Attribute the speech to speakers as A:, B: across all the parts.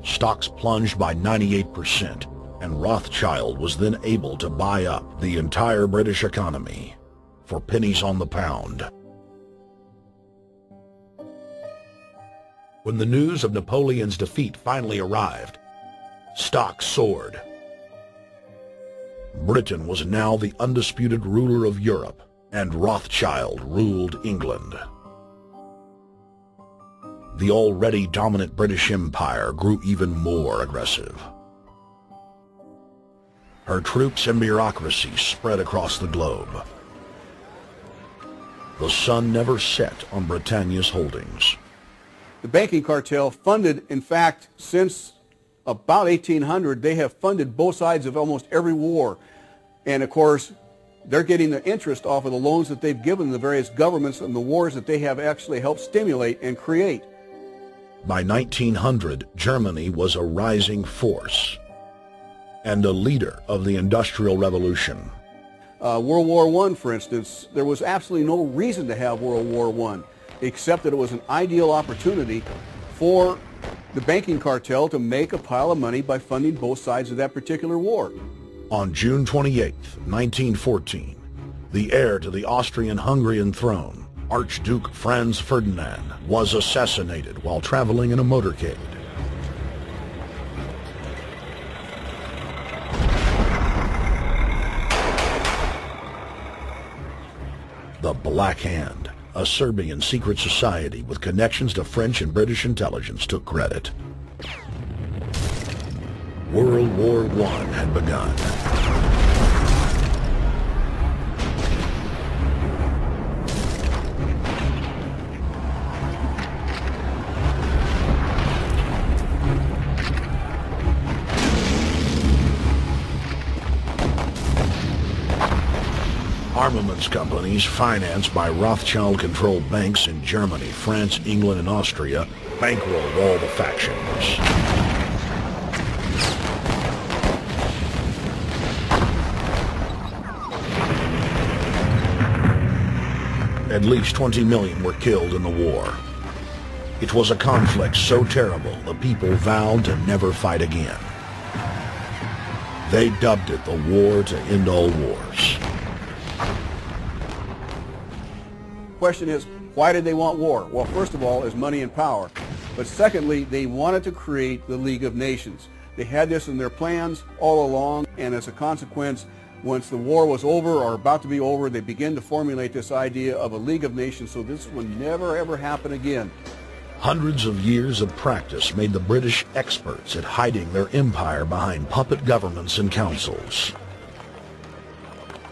A: Stocks plunged by 98%, and Rothschild was then able to buy up the entire British economy for pennies on the pound. When the news of Napoleon's defeat finally arrived, stocks soared. Britain was now the undisputed ruler of Europe, and Rothschild ruled England. The already dominant British Empire grew even more aggressive. Her troops and bureaucracy spread across the globe. The sun never set on Britannia's holdings.
B: The banking cartel funded, in fact, since about 1800, they have funded both sides of almost every war. And of course, they're getting the interest off of the loans that they've given the various governments and the wars that they have actually helped stimulate and create.
A: By 1900, Germany was a rising force and a leader of the Industrial Revolution.
B: World War I, for instance, there was absolutely no reason to have World War I, except that it was an ideal opportunity for the banking cartel to make a pile of money by funding both sides of that particular war.
A: On June 28, 1914, the heir to the Austrian-Hungarian throne, Archduke Franz Ferdinand, was assassinated while traveling in a motorcade. The Black Hand, a Serbian secret society with connections to French and British intelligence, took credit. World War I had begun. Armaments companies financed by Rothschild-controlled banks in Germany, France, England, and Austria bankrolled all the factions. At least 20 million were killed in the war. It was a conflict so terrible the people vowed to never fight again. They dubbed it the war to end all wars.
B: Question is, why did they want war? Well, first of all, is money and power. But secondly, they wanted to create the League of Nations. They had this in their plans all along, and as a consequence, once the war was over or about to be over, they began to formulate this idea of a League of Nations so this would never ever happen again.
A: Hundreds of years of practice made the British experts at hiding their empire behind puppet governments and councils.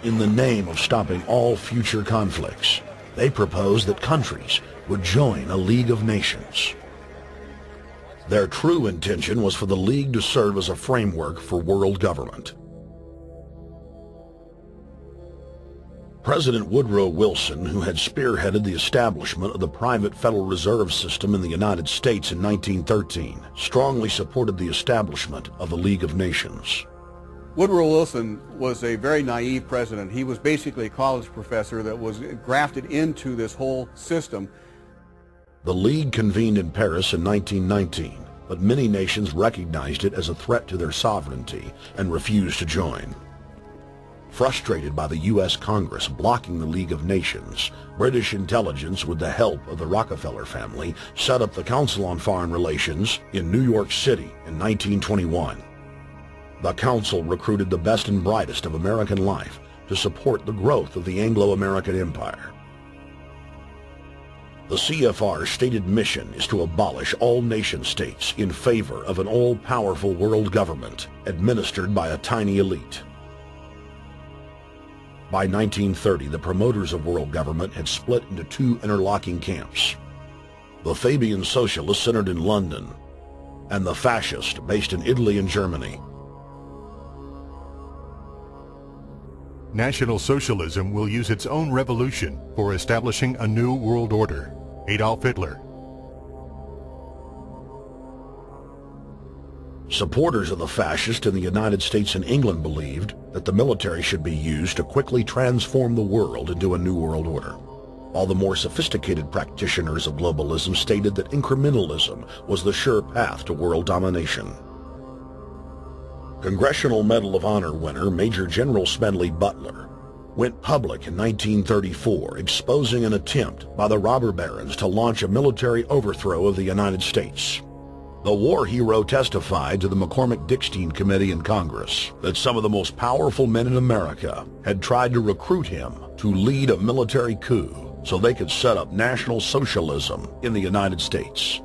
A: In the name of stopping all future conflicts, they proposed that countries would join a League of Nations. Their true intention was for the League to serve as a framework for world government. President Woodrow Wilson, who had spearheaded the establishment of the private Federal Reserve System in the United States in 1913, strongly supported the establishment of the League of Nations.
B: Woodrow Wilson was a very naive president. He was basically a college professor that was grafted into this whole system.
A: The League convened in Paris in 1919, but many nations recognized it as a threat to their sovereignty and refused to join. Frustrated by the U.S. Congress blocking the League of Nations, British intelligence, with the help of the Rockefeller family, set up the Council on Foreign Relations in New York City in 1921. The council recruited the best and brightest of American life to support the growth of the Anglo-American Empire. The CFR's stated mission is to abolish all nation-states in favor of an all-powerful world government administered by a tiny elite. By 1930, the promoters of world government had split into two interlocking camps: the Fabian Socialists centered in London, and the Fascists based in Italy and Germany.
C: National Socialism will use its own revolution for establishing a new world order. Adolf Hitler.
A: Supporters of the fascists in the United States and England believed that the military should be used to quickly transform the world into a new world order. while the more sophisticated practitioners of globalism stated that incrementalism was the sure path to world domination. Congressional Medal of Honor winner Major General Smedley Butler went public in 1934, exposing an attempt by the robber barons to launch a military overthrow of the United States. The war hero testified to the McCormick-Dickstein Committee in Congress that some of the most powerful men in America had tried to recruit him to lead a military coup so they could set up National Socialism in the United States.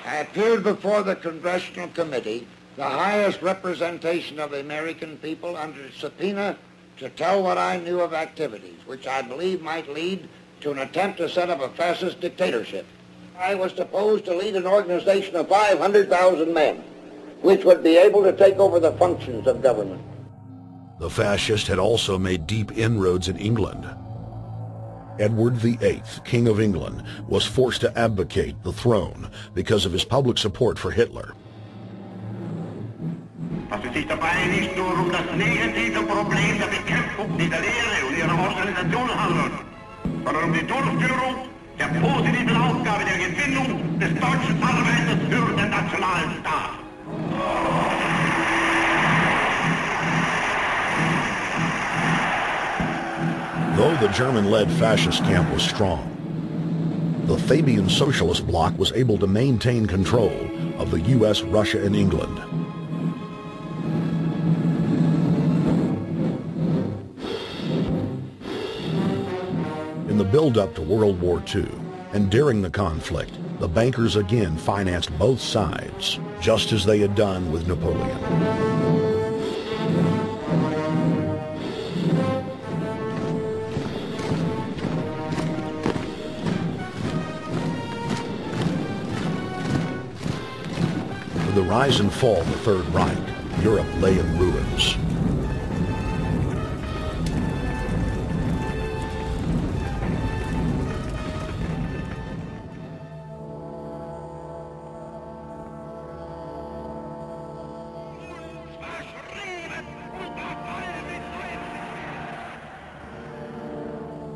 D: I appeared before the Congressional Committee, the highest representation of the American people, under subpoena to tell what I knew of activities which I believe might lead to an attempt to set up a fascist dictatorship. I was supposed to lead an organization of 500,000 men, which would be able to take over the functions of government.
A: The fascist had also made deep inroads in England. Edward VIII, King of England, was forced to abdicate the throne because of his public support for Hitler.
E: Fast es sich dabei nicht nur das negative Problem der Bekämpfung dieser Lehre und ihrer Organisation handelt, sondern die Durchführung der positiven Aufgabe der Gewinnung des deutschen Arbeiters für den nationalen Staat.
A: Though the German-led fascist camp was strong, the Fabian Socialist Bloc was able to maintain control of the U.S., Russia, and England. In the build-up to World War II, and during the conflict, the bankers again financed both sides, just as they had done with Napoleon. With the rise and fall of the Third Reich, Europe lay in ruins.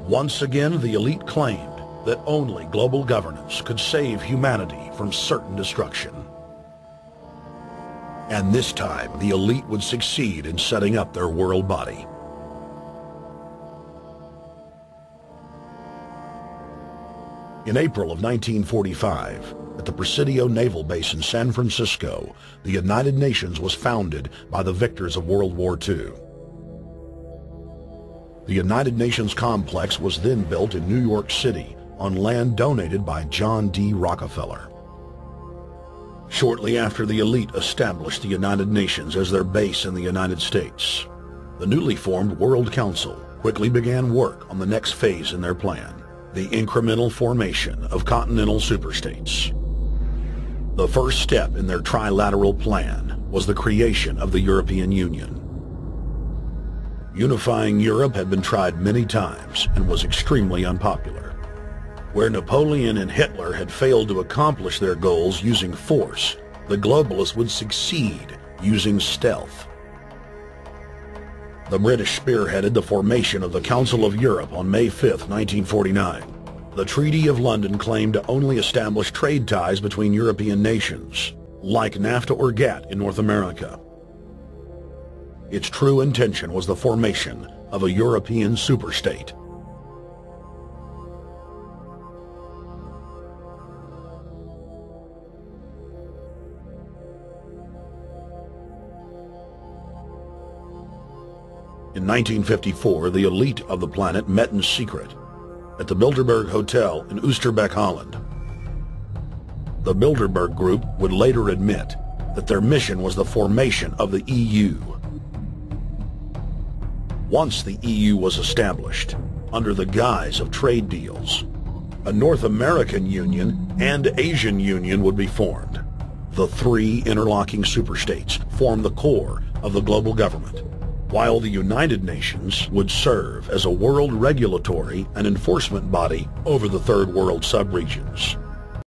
A: Once again, the elite claimed that only global governance could save humanity from certain destruction. And this time, the elite would succeed in setting up their world body. In April of 1945, at the Presidio Naval Base in San Francisco, the United Nations was founded by the victors of World War II. The United Nations complex was then built in New York City on land donated by John D. Rockefeller. Shortly after the elite established the United Nations as their base in the United States, the newly formed World Council quickly began work on the next phase in their plan, the incremental formation of continental superstates. The first step in their trilateral plan was the creation of the European Union. Unifying Europe had been tried many times and was extremely unpopular. Where Napoleon and Hitler had failed to accomplish their goals using force, the globalists would succeed using stealth. The British spearheaded the formation of the Council of Europe on May 5, 1949. The Treaty of London claimed to only establish trade ties between European nations, like NAFTA or GATT in North America. Its true intention was the formation of a European superstate. In 1954, the elite of the planet met in secret at the Bilderberg Hotel in Oosterbeek, Holland. The Bilderberg Group would later admit that their mission was the formation of the EU. Once the EU was established, under the guise of trade deals, a North American Union and Asian Union would be formed. The three interlocking superstates formed the core of the global government, while the United Nations would serve as a world regulatory and enforcement body over the Third World subregions.